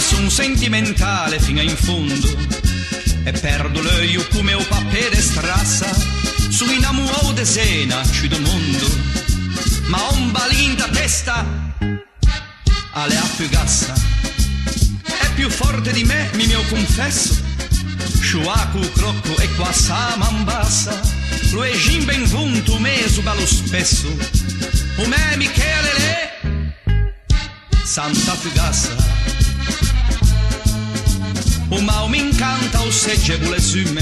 son sentimentale fino in fondo e perdo l'oio come o papè de strassa. Su innamorato de sena ci do mondo, ma un balin da testa alle affugassa. È più forte di me, mi mio confesso. Sciuacu, crocco e qua sa mambassa. Lo è gin ben vunto, me su ballo spesso. O me Michele le Santa Fugassa. O mao mi incanta o segge vuole summe.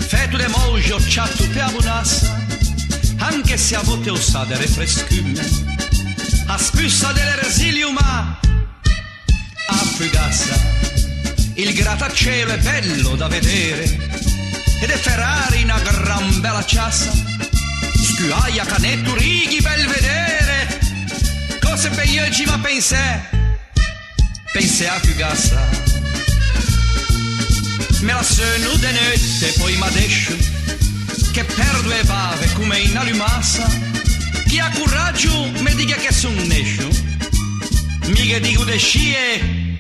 Fetu de mojo chatto per abunassa. Anche se a volte o sa delle frescume. A spussa delle resilium ma a Fugassa. Il grattacielo è bello da vedere ed è Ferrari una gran bella ciassa. Scuaia, canetto, righi, bel vedere. Cose per io ci va pensare a Fugassa. Me la sono de notte poi m'adescio che perdo e bave come in allumassa. Chi ha coraggio mi dica che son nescio, mica dico de scie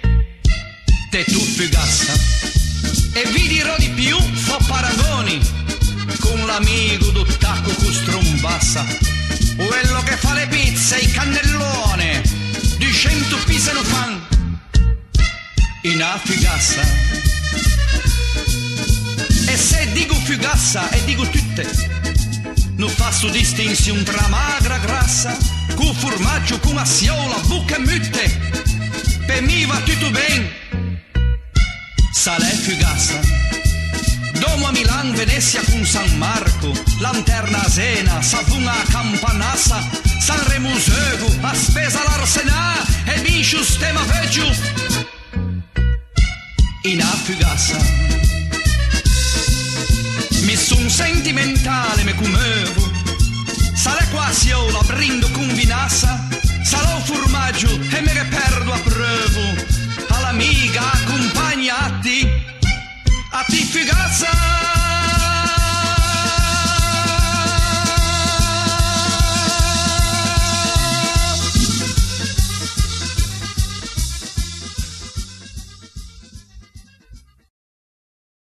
te tu Fugassa. E vi dirò di più, fo paragoni con l'amico do tacco con strombassa. Quello che fa le pizze e i cannellone di 100 pizze lo fan in a Fugassa. E se dico Fugassa e dico tutte, non faccio distinzione tra magra e grassa, con formaggio, con assiola, buca e mutte, per me va tutto bene. Sale Fugassa. Domo a Milan, Venezia con San Marco, Lanterna a Sena, Savuna a Campanassa, Sanremo Zögo, a spesa l'Arsenà e vinci stemma peggio in a Fugassa. Mi son sentimentale, me commuovo, sale qua siola, brindo con vinassa,